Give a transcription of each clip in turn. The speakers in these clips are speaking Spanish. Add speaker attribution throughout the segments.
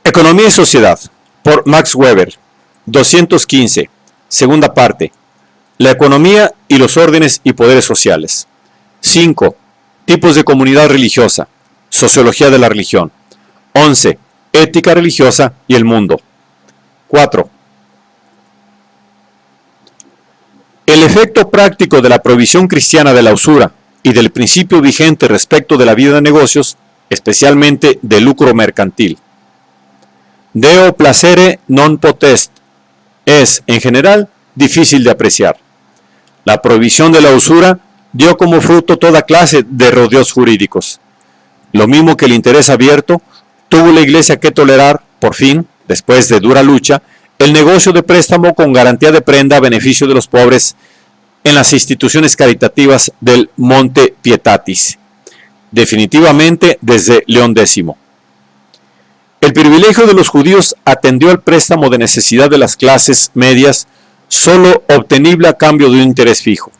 Speaker 1: Economía y Sociedad, por Max Weber, 215, segunda parte. La economía y los órdenes y poderes sociales. 5. Tipos de comunidad religiosa. Sociología de la religión. 11. Ética religiosa y el mundo. 4. El efecto práctico de la prohibición cristiana de la usura y del principio vigente respecto de la vida de negocios, especialmente de lucro mercantil. Deo placere non potest es, en general, difícil de apreciar. La prohibición de la usura dio como fruto toda clase de rodeos jurídicos. Lo mismo que el interés abierto, tuvo la Iglesia que tolerar, por fin, después de dura lucha, el negocio de préstamo con garantía de prenda a beneficio de los pobres en las instituciones caritativas del Monte Pietatis, definitivamente desde León X. El privilegio de los judíos atendió al préstamo de necesidad de las clases medias, solo obtenible a cambio de un interés fijo.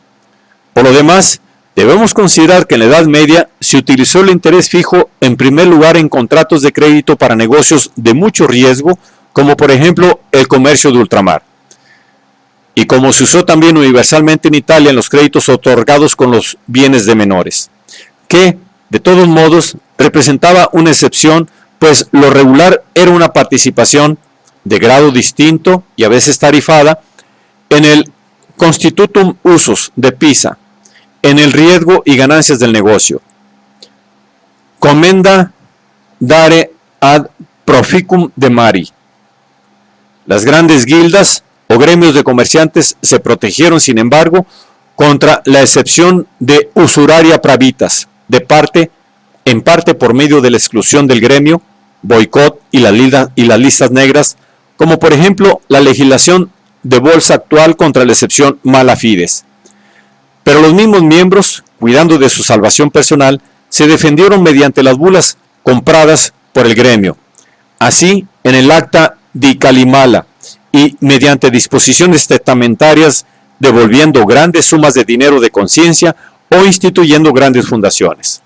Speaker 1: Por lo demás, debemos considerar que en la Edad Media se utilizó el interés fijo en primer lugar en contratos de crédito para negocios de mucho riesgo, como por ejemplo el comercio de ultramar. Y como se usó también universalmente en Italia en los créditos otorgados con los bienes de menores, que, de todos modos, representaba una excepción, pues lo regular era una participación de grado distinto y a veces tarifada en el Constitutum Usus de Pisa, en el riesgo y ganancias del negocio. Commenda dare ad proficum de mari. Las grandes guildas o gremios de comerciantes se protegieron, sin embargo, contra la excepción de usuraria pravitas, en parte por medio de la exclusión del gremio, boicot y las listas negras, como por ejemplo la legislación de bolsa actual contra la excepción mala fides. Pero los mismos miembros, cuidando de su salvación personal, se defendieron mediante las bulas compradas por el gremio. Así, en el acta di Calimala y mediante disposiciones testamentarias, devolviendo grandes sumas de dinero de conciencia o instituyendo grandes fundaciones.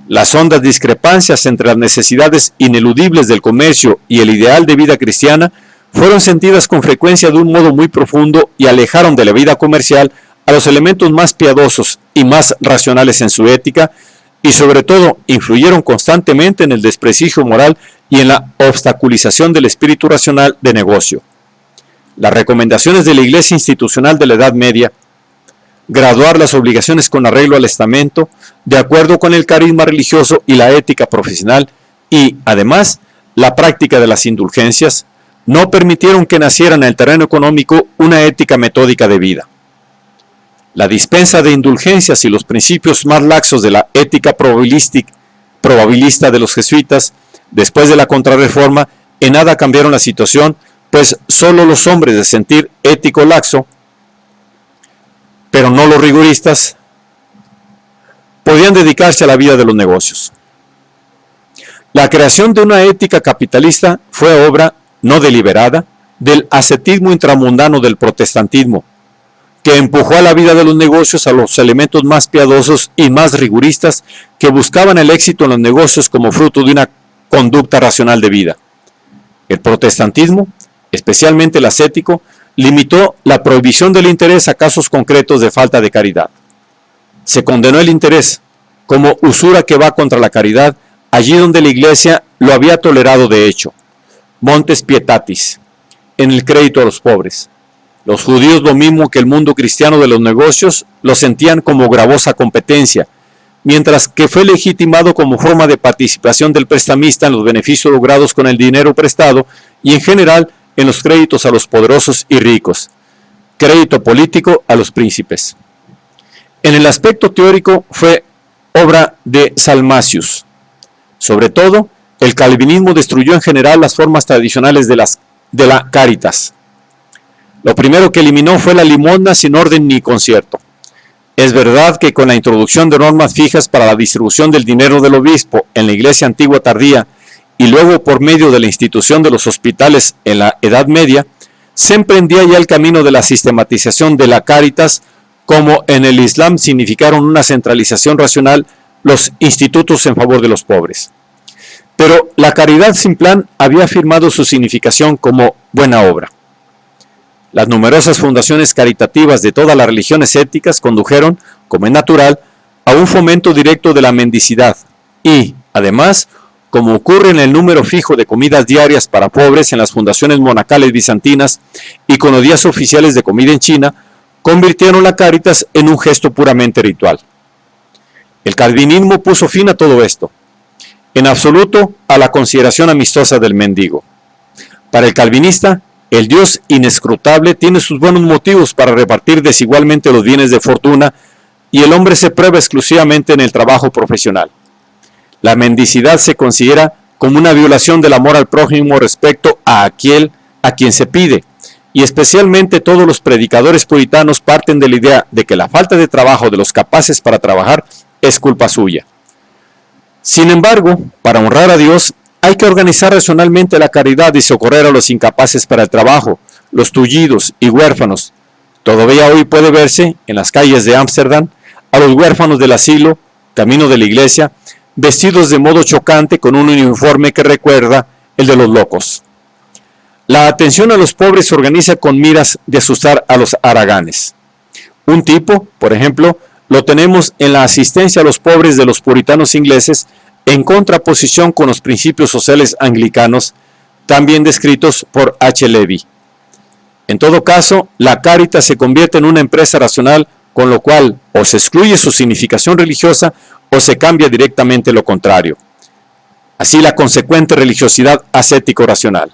Speaker 1: Las hondas discrepancias entre las necesidades ineludibles del comercio y el ideal de vida cristiana fueron sentidas con frecuencia de un modo muy profundo y alejaron de la vida comercial a los elementos más piadosos y más racionales en su ética, y sobre todo influyeron constantemente en el desprestigio moral y en la obstaculización del espíritu racional de negocio. Las recomendaciones de la Iglesia institucional de la Edad Media, graduar las obligaciones con arreglo al estamento, de acuerdo con el carisma religioso y la ética profesional, y, además, la práctica de las indulgencias, no permitieron que naciera en el terreno económico una ética metódica de vida. La dispensa de indulgencias y los principios más laxos de la ética probabilista de los jesuitas, después de la Contrarreforma, en nada cambiaron la situación, pues solo los hombres de sentir ético laxo, pero no los rigoristas, podían dedicarse a la vida de los negocios. La creación de una ética capitalista fue obra, no deliberada, del ascetismo intramundano del protestantismo, que empujó a la vida de los negocios a los elementos más piadosos y más rigoristas que buscaban el éxito en los negocios como fruto de una conducta racional de vida. El protestantismo, especialmente el ascético, limitó la prohibición del interés a casos concretos de falta de caridad. Se condenó el interés como usura que va contra la caridad, allí donde la Iglesia lo había tolerado de hecho. Montes Pietatis, en el crédito a los pobres. Los judíos, lo mismo que el mundo cristiano de los negocios, lo sentían como gravosa competencia, mientras que fue legitimado como forma de participación del prestamista en los beneficios logrados con el dinero prestado y en general en los créditos a los poderosos y ricos, crédito político a los príncipes. En el aspecto teórico fue obra de Salmasius. Sobre todo, el calvinismo destruyó en general las formas tradicionales de la caritas. Lo primero que eliminó fue la limosna sin orden ni concierto. Es verdad que con la introducción de normas fijas para la distribución del dinero del obispo en la Iglesia antigua tardía y luego por medio de la institución de los hospitales en la Edad Media, se emprendía ya el camino de la sistematización de la caritas, como en el Islam significaron una centralización racional los institutos en favor de los pobres. Pero la caridad sin plan había afirmado su significación como buena obra. Las numerosas fundaciones caritativas de todas las religiones éticas condujeron, como es natural, a un fomento directo de la mendicidad y, además, como ocurre en el número fijo de comidas diarias para pobres en las fundaciones monacales bizantinas y con los días oficiales de comida en China, convirtieron la Cáritas en un gesto puramente ritual. El calvinismo puso fin a todo esto, en absoluto a la consideración amistosa del mendigo. Para el calvinista, el Dios inescrutable tiene sus buenos motivos para repartir desigualmente los bienes de fortuna y el hombre se prueba exclusivamente en el trabajo profesional. La mendicidad se considera como una violación del amor al prójimo respecto a aquel a quien se pide, y especialmente todos los predicadores puritanos parten de la idea de que la falta de trabajo de los capaces para trabajar es culpa suya. Sin embargo, para honrar a Dios, hay que organizar racionalmente la caridad y socorrer a los incapaces para el trabajo, los tullidos y huérfanos. Todavía hoy puede verse en las calles de Ámsterdam a los huérfanos del asilo, camino de la iglesia, vestidos de modo chocante con un uniforme que recuerda el de los locos. La atención a los pobres se organiza con miras de asustar a los haraganes. Un tipo, por ejemplo, lo tenemos en la asistencia a los pobres de los puritanos ingleses en contraposición con los principios sociales anglicanos, también descritos por H. Levy. En todo caso, la Cáritas se convierte en una empresa racional, con lo cual o se excluye su significación religiosa o se cambia directamente lo contrario. Así la consecuente religiosidad ascético-racional.